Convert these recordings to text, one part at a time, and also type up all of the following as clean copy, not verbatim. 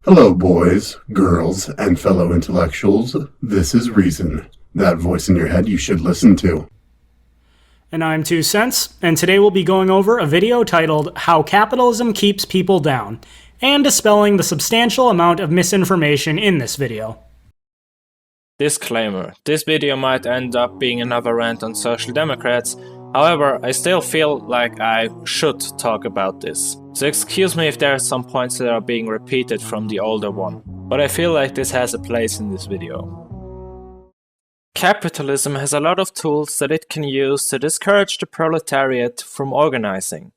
Hello, boys, girls, and fellow intellectuals. This is Reason, that voice in your head you should listen to. And I'm 2 Cents, and today we'll be going over a video titled How Capitalism Keeps People Down, and dispelling the substantial amount of misinformation in this video. Disclaimer: this video might end up being another rant on Social Democrats, however, I still feel like I should talk about this. So excuse me if there are some points that are being repeated from the older one, but I feel like this has a place in this video. Capitalism has a lot of tools that it can use to discourage the proletariat from organizing.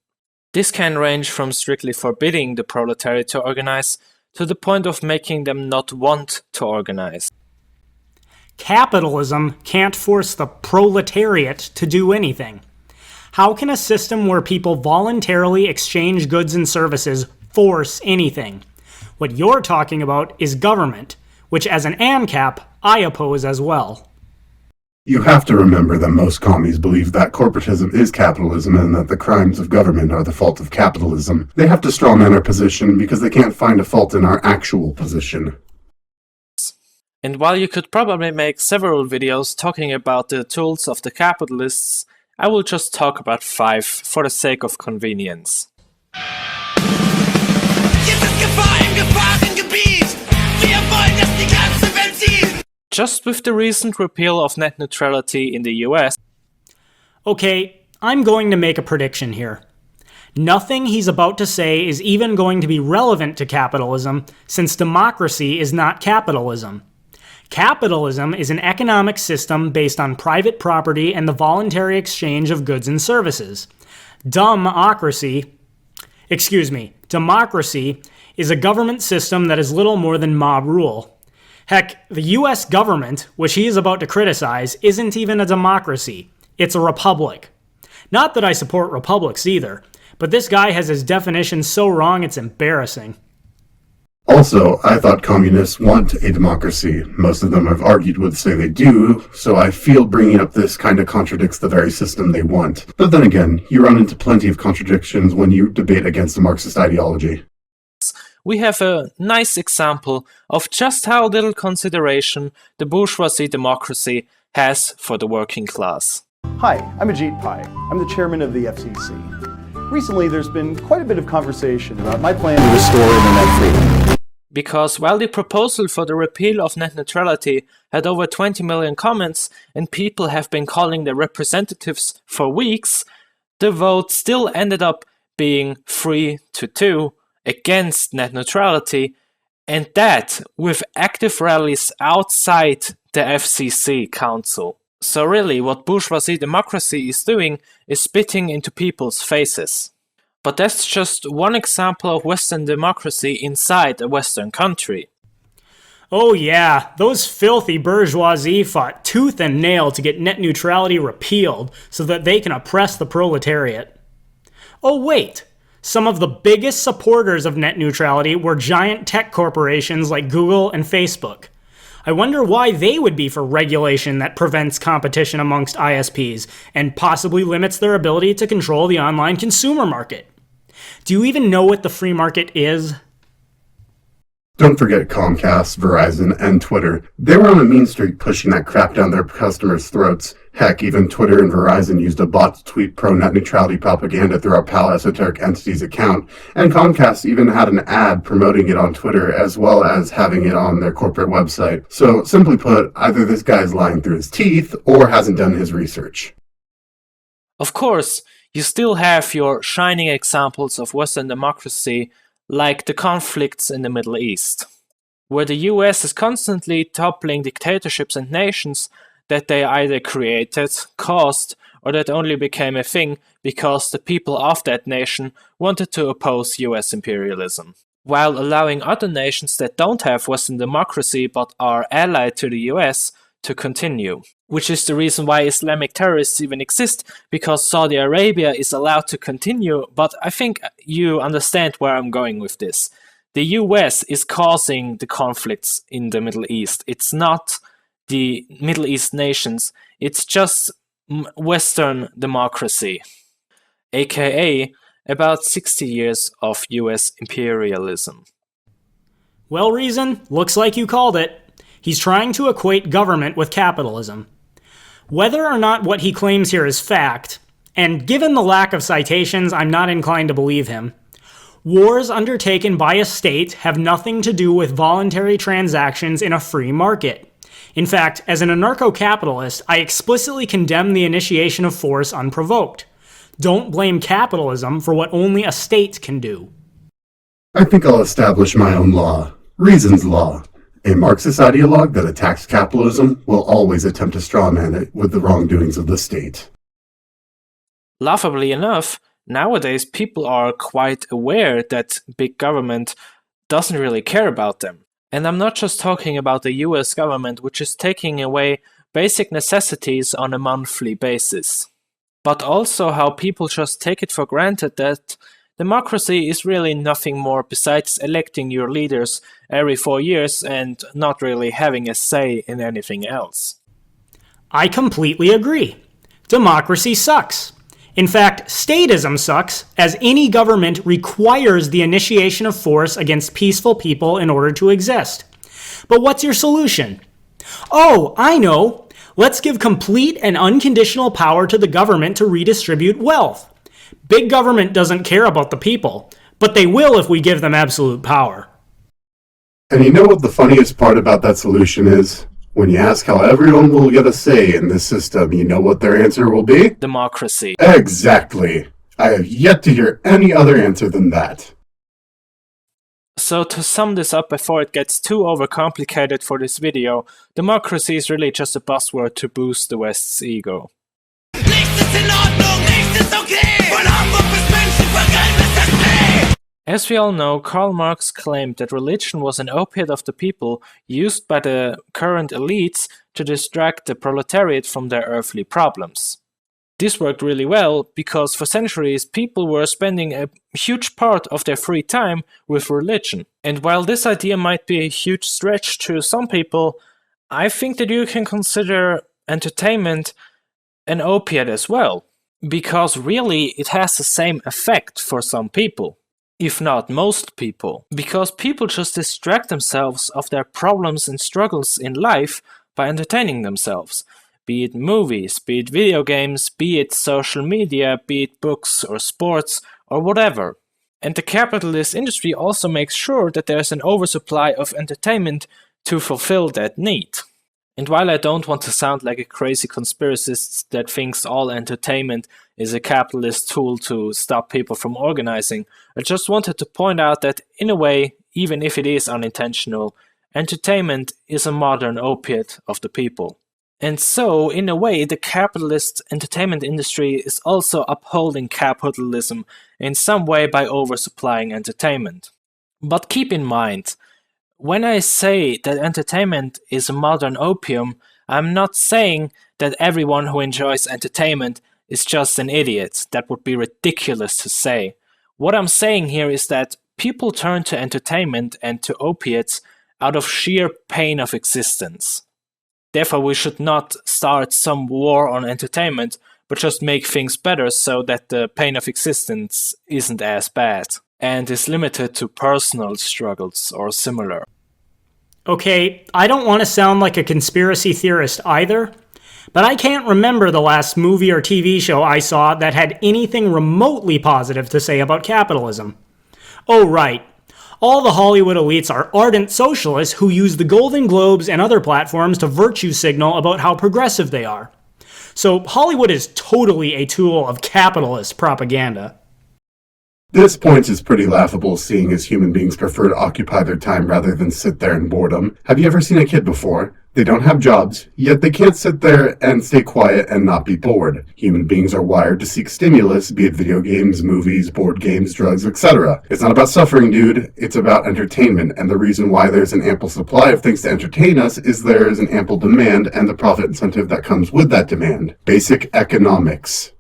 This can range from strictly forbidding the proletariat to organize, to the point of making them not want to organize. Capitalism can't force the proletariat to do anything. How can a system where people voluntarily exchange goods and services force anything? What you're talking about is government, which as an ANCAP, I oppose as well. You have to remember that most commies believe that corporatism is capitalism and that the crimes of government are the fault of capitalism. They have to strawman our position because they can't find a fault in our actual position. And while you could probably make several videos talking about the tools of the capitalists, I will just talk about 5 for the sake of convenience. Just with the recent repeal of net neutrality in the US. Okay, I'm going to make a prediction here. Nothing he's about to say is even going to be relevant to capitalism, since democracy is not capitalism. Capitalism is an economic system based on private property and the voluntary exchange of goods and services. Democracy is a government system that is little more than mob rule. Heck, the US government, which he is about to criticize, isn't even a democracy. It's a republic. Not that I support republics either, but this guy has his definition so wrong it's embarrassing. Also, I thought communists want a democracy. Most of them I've argued with say they do, so I feel bringing up this kind of contradicts the very system they want. But then again, you run into plenty of contradictions when you debate against a Marxist ideology. We have a nice example of just how little consideration the bourgeoisie democracy has for the working class. Hi, I'm Ajit Pai. I'm the chairman of the FCC. Recently, there's been quite a bit of conversation about my plan to restore internet freedom. Because while the proposal for the repeal of net neutrality had over 20 million comments and people have been calling their representatives for weeks, the vote still ended up being 3-2 against net neutrality, and that with active rallies outside the FCC council. So really, what bourgeoisie democracy is doing is spitting into people's faces. But that's just one example of Western democracy inside a Western country. Oh yeah, those filthy bourgeoisie fought tooth and nail to get net neutrality repealed so that they can oppress the proletariat. Oh wait, some of the biggest supporters of net neutrality were giant tech corporations like Google and Facebook. I wonder why they would be for regulation that prevents competition amongst ISPs and possibly limits their ability to control the online consumer market. Do you even know what the free market is? Don't forget Comcast, Verizon, and Twitter. They were on a mean streak pushing that crap down their customers' throats. Heck, even Twitter and Verizon used a bot to tweet pro-net neutrality propaganda through our pal Esoteric Entity's account, and Comcast even had an ad promoting it on Twitter as well as having it on their corporate website. So, simply put, either this guy's lying through his teeth or hasn't done his research. Of course, you still have your shining examples of Western democracy, like the conflicts in the Middle East, where the US is constantly toppling dictatorships and nations that they either created, caused, or that only became a thing because the people of that nation wanted to oppose US imperialism, while allowing other nations that don't have Western democracy but are allied to the US to continue. Which is the reason why Islamic terrorists even exist, because Saudi Arabia is allowed to continue, but I think you understand where I'm going with this. The US is causing the conflicts in the Middle East. It's not the Middle East nations, it's just Western democracy, aka about 60 years of US imperialism. Well, Reason, looks like you called it. He's trying to equate government with capitalism. Whether or not what he claims here is fact, and given the lack of citations, I'm not inclined to believe him, wars undertaken by a state have nothing to do with voluntary transactions in a free market. In fact, as an anarcho-capitalist, I explicitly condemn the initiation of force unprovoked. Don't blame capitalism for what only a state can do. I think I'll establish my own law. Reason's law. A Marxist ideologue that attacks capitalism will always attempt to strawman it with the wrongdoings of the state. Laughably enough, nowadays people are quite aware that big government doesn't really care about them. And I'm not just talking about the US government, which is taking away basic necessities on a monthly basis, but also how people just take it for granted that democracy is really nothing more besides electing your leaders every 4 years and not really having a say in anything else. I completely agree. Democracy sucks. In fact, statism sucks, as any government requires the initiation of force against peaceful people in order to exist. But what's your solution? Oh, I know. Let's give complete and unconditional power to the government to redistribute wealth. Big government doesn't care about the people, but they will if we give them absolute power. And you know what the funniest part about that solution is? When you ask how everyone will get a say in this system, you know what their answer will be? Democracy. Exactly. I have yet to hear any other answer than that. So to sum this up before it gets too overcomplicated for this video, democracy is really just a buzzword to boost the West's ego. As we all know, Karl Marx claimed that religion was an opiate of the people used by the current elites to distract the proletariat from their earthly problems. This worked really well because for centuries people were spending a huge part of their free time with religion. And while this idea might be a huge stretch to some people, I think that you can consider entertainment an opiate as well, because really it has the same effect for some people. If not most people, because people just distract themselves of their problems and struggles in life by entertaining themselves. Be it movies, be it video games, be it social media, be it books or sports or whatever. And the capitalist industry also makes sure that there's an oversupply of entertainment to fulfill that need. And while I don't want to sound like a crazy conspiracist that thinks all entertainment is a capitalist tool to stop people from organizing, I just wanted to point out that in a way, even if it is unintentional, entertainment is a modern opiate of the people. And so, in a way, the capitalist entertainment industry is also upholding capitalism in some way by oversupplying entertainment. But keep in mind, when I say that entertainment is a modern opium, I'm not saying that everyone who enjoys entertainment is just an idiot. That would be ridiculous to say. What I'm saying here is that people turn to entertainment and to opiates out of sheer pain of existence. Therefore, we should not start some war on entertainment, but just make things better so that the pain of existence isn't as bad and is limited to personal struggles or similar. Okay, I don't want to sound like a conspiracy theorist either, but I can't remember the last movie or TV show I saw that had anything remotely positive to say about capitalism. Oh right, all the Hollywood elites are ardent socialists who use the Golden Globes and other platforms to virtue signal about how progressive they are. So Hollywood is totally a tool of capitalist propaganda. This point is pretty laughable, seeing as human beings prefer to occupy their time rather than sit there in boredom. Have you ever seen a kid before? They don't have jobs, yet they can't sit there and stay quiet and not be bored. Human beings are wired to seek stimulus, be it video games, movies, board games, drugs, etc. It's not about suffering, dude. It's about entertainment, and the reason why there's an ample supply of things to entertain us is there is an ample demand and the profit incentive that comes with that demand. Basic economics.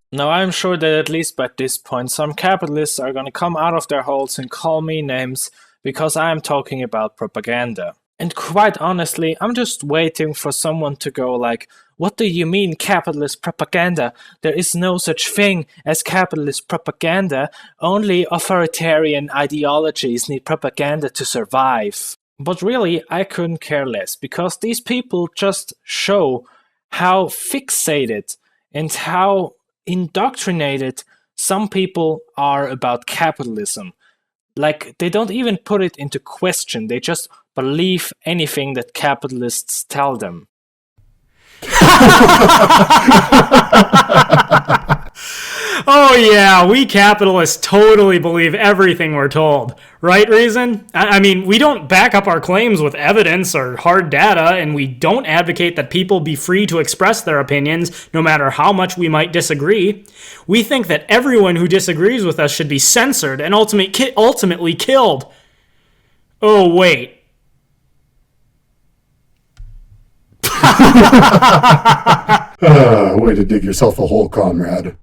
Now I'm sure that at least by this point some capitalists are gonna come out of their holes and call me names because I am talking about propaganda. And quite honestly, I'm just waiting for someone to go like, what do you mean capitalist propaganda? There is no such thing as capitalist propaganda. Only authoritarian ideologies need propaganda to survive. But really, I couldn't care less, because these people just show how fixated and how indoctrinated some people are about capitalism. Like, they don't even put it into question, they just believe anything that capitalists tell them. Oh yeah, we capitalists totally believe everything we're told. Right, Reason? I mean, we don't back up our claims with evidence or hard data, and we don't advocate that people be free to express their opinions, no matter how much we might disagree. We think that everyone who disagrees with us should be censored and ultimately killed. Oh, wait. Way to dig yourself a hole, comrade.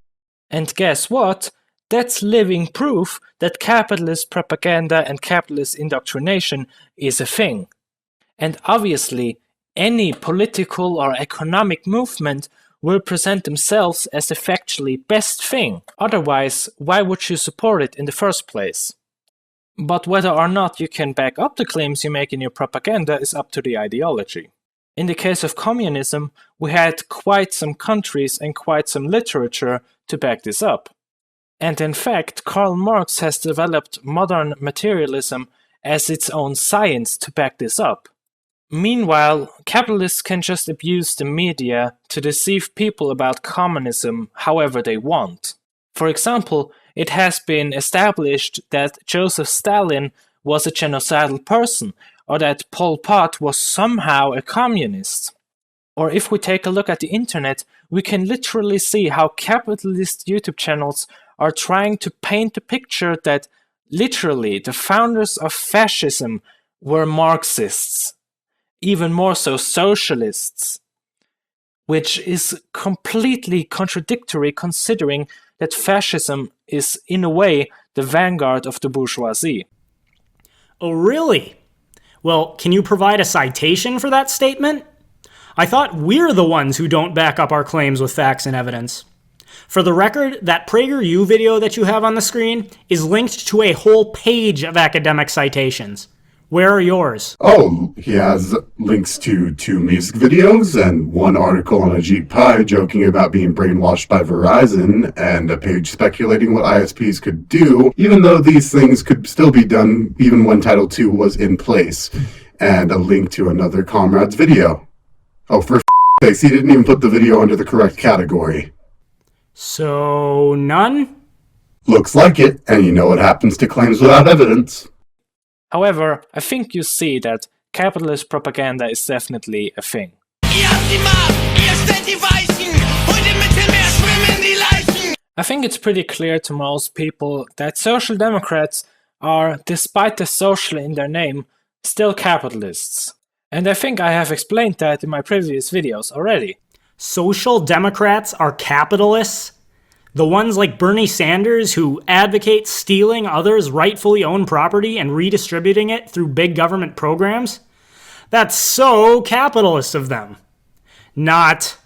And guess what? That's living proof that capitalist propaganda and capitalist indoctrination is a thing. And obviously, any political or economic movement will present themselves as the factually best thing. Otherwise, why would you support it in the first place? But whether or not you can back up the claims you make in your propaganda is up to the ideology. In the case of communism, we had quite some countries and quite some literature to back this up. And in fact, Karl Marx has developed modern materialism as its own science to back this up. Meanwhile, capitalists can just abuse the media to deceive people about communism however they want. For example, it has been established that Joseph Stalin was a genocidal person, or that Pol Pot was somehow a communist. Or if we take a look at the internet, we can literally see how capitalist YouTube channels are trying to paint the picture that literally the founders of fascism were Marxists, even more so socialists, which is completely contradictory considering that fascism is in a way the vanguard of the bourgeoisie. Oh, really? Well, can you provide a citation for that statement? I thought we're the ones who don't back up our claims with facts and evidence. For the record, that PragerU video that you have on the screen is linked to a whole page of academic citations. Where are yours? Oh, he has links to 2 music videos and 1 article on Ajit Pai joking about being brainwashed by Verizon, and a page speculating what ISPs could do, even though these things could still be done even when Title II was in place, and a link to another comrade's video. Oh, for sakes, he didn't even put the video under the correct category. So, none? Looks like it, and you know what happens to claims without evidence. However, I think you see that capitalist propaganda is definitely a thing. I think it's pretty clear to most people that social democrats are, despite the social in their name, still capitalists. And I think I have explained that in my previous videos already. Social democrats are capitalists? The ones like Bernie Sanders who advocate stealing others' rightfully owned property and redistributing it through big government programs? That's so capitalist of them. Not.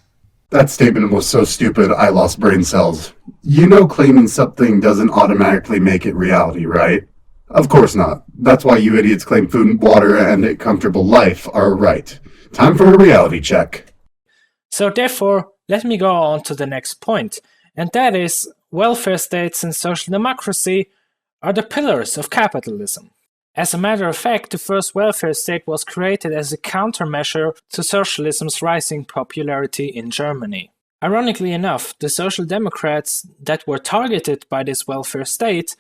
That statement was so stupid, I lost brain cells. You know claiming something doesn't automatically make it reality, right? Of course not. That's why you idiots claim food, water, and a comfortable life are right. Time for a reality check. So therefore, let me go on to the next point. And that is, welfare states and social democracy are the pillars of capitalism. As a matter of fact, the first welfare state was created as a countermeasure to socialism's rising popularity in Germany. Ironically enough, the social democrats that were targeted by this welfare state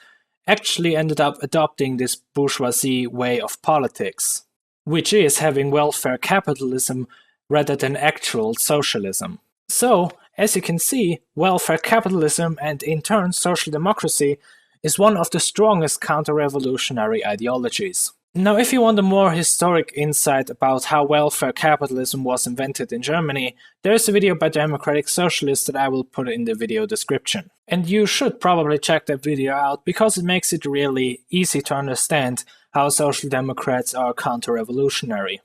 actually ended up adopting this bourgeoisie way of politics, which is having welfare capitalism rather than actual socialism. So, as you can see, welfare capitalism and in turn social democracy is one of the strongest counter-revolutionary ideologies. Now, if you want a more historic insight about how welfare capitalism was invented in Germany, there is a video by Democratic Socialists that I will put in the video description. And you should probably check that video out because it makes it really easy to understand how Social Democrats are counter-revolutionary.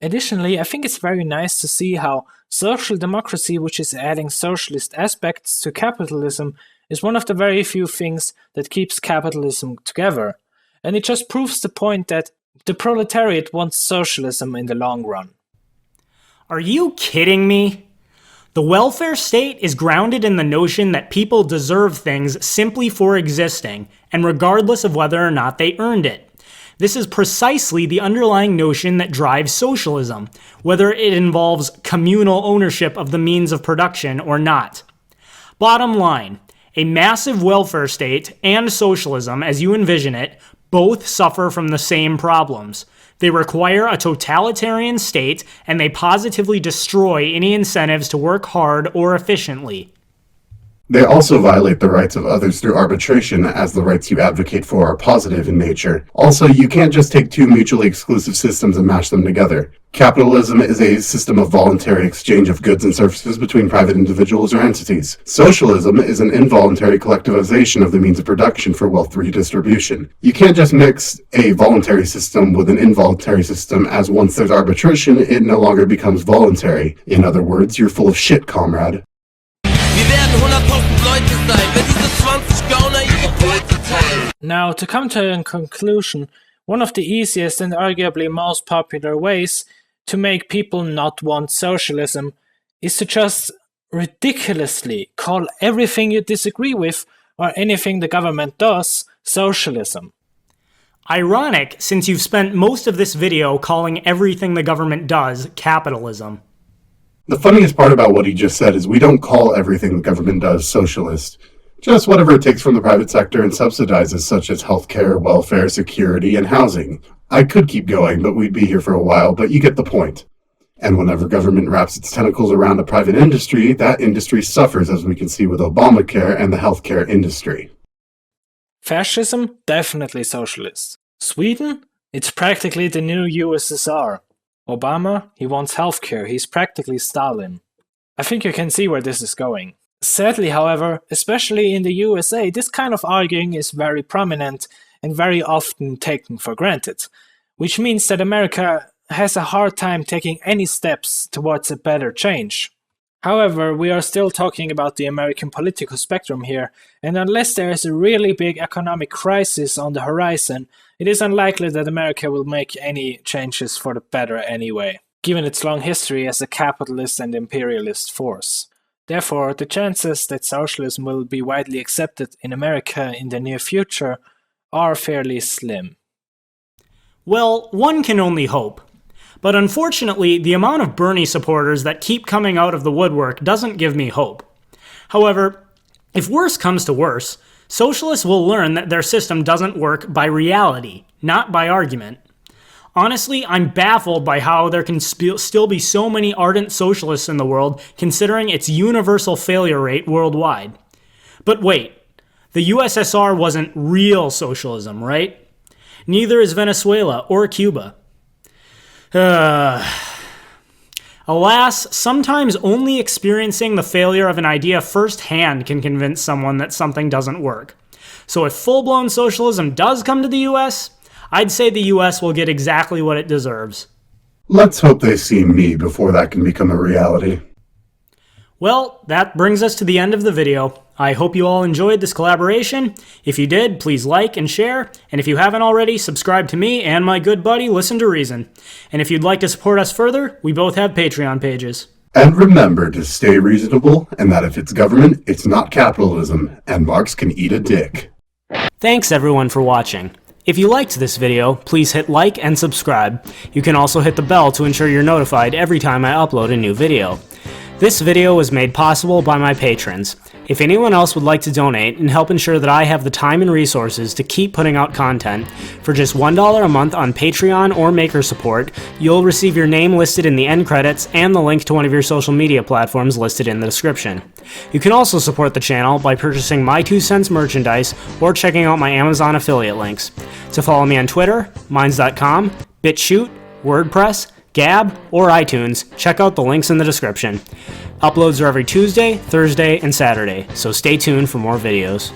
Additionally, I think it's very nice to see how social democracy, which is adding socialist aspects to capitalism, is one of the very few things that keeps capitalism together. And it just proves the point that the proletariat wants socialism in the long run. Are you kidding me? The welfare state is grounded in the notion that people deserve things simply for existing, and regardless of whether or not they earned it. This is precisely the underlying notion that drives socialism, whether it involves communal ownership of the means of production or not. Bottom line, a massive welfare state and socialism, as you envision it, both suffer from the same problems. They require a totalitarian state, and they positively destroy any incentives to work hard or efficiently. They also violate the rights of others through arbitration, as the rights you advocate for are positive in nature. Also, you can't just take two mutually exclusive systems and mash them together. Capitalism is a system of voluntary exchange of goods and services between private individuals or entities. Socialism is an involuntary collectivization of the means of production for wealth redistribution. You can't just mix a voluntary system with an involuntary system, as once there's arbitration, it no longer becomes voluntary. In other words, you're full of shit, comrade. Now, to come to a conclusion, one of the easiest and arguably most popular ways to make people not want socialism is to just ridiculously call everything you disagree with or anything the government does socialism. Ironic, since you've spent most of this video calling everything the government does capitalism. The funniest part about what he just said is we don't call everything the government does socialist. Just whatever it takes from the private sector and subsidizes, such as healthcare, welfare, security, and housing. I could keep going, but we'd be here for a while, but you get the point. And whenever government wraps its tentacles around a private industry, that industry suffers, as we can see with Obamacare and the healthcare industry. Fascism? Definitely socialist. Sweden? It's practically the new USSR. Obama? He wants healthcare. He's practically Stalin. I think you can see where this is going. Sadly, however, especially in the USA, this kind of arguing is very prominent and very often taken for granted, which means that America has a hard time taking any steps towards a better change. However, we are still talking about the American political spectrum here, and unless there is a really big economic crisis on the horizon, it is unlikely that America will make any changes for the better anyway, given its long history as a capitalist and imperialist force. Therefore, the chances that socialism will be widely accepted in America in the near future are fairly slim. Well, one can only hope. But unfortunately, the amount of Bernie supporters that keep coming out of the woodwork doesn't give me hope. However, if worse comes to worse, socialists will learn that their system doesn't work by reality, not by argument. Honestly, I'm baffled by how there can still be so many ardent socialists in the world, considering its universal failure rate worldwide. But wait, the USSR wasn't real socialism, right? Neither is Venezuela or Cuba. Alas, sometimes only experiencing the failure of an idea firsthand can convince someone that something doesn't work. So if full-blown socialism does come to the US, I'd say the US will get exactly what it deserves. Let's hope they see me before that can become a reality. Well, that brings us to the end of the video. I hope you all enjoyed this collaboration. If you did, please like and share. And if you haven't already, subscribe to me and my good buddy, Listen to Reason. And if you'd like to support us further, we both have Patreon pages. And remember to stay reasonable, and that if it's government, it's not capitalism, and Marx can eat a dick. Thanks everyone for watching. If you liked this video, please hit like and subscribe. You can also hit the bell to ensure you're notified every time I upload a new video. This video was made possible by my patrons. If anyone else would like to donate and help ensure that I have the time and resources to keep putting out content, for just $1 a month on Patreon or Maker Support, you'll receive your name listed in the end credits and the link to one of your social media platforms listed in the description. You can also support the channel by purchasing my 2 cents merchandise or checking out my Amazon affiliate links. To follow me on Twitter, minds.com, BitChute, WordPress, Gab, or iTunes, check out the links in the description. Uploads are every Tuesday, Thursday, and Saturday, so stay tuned for more videos.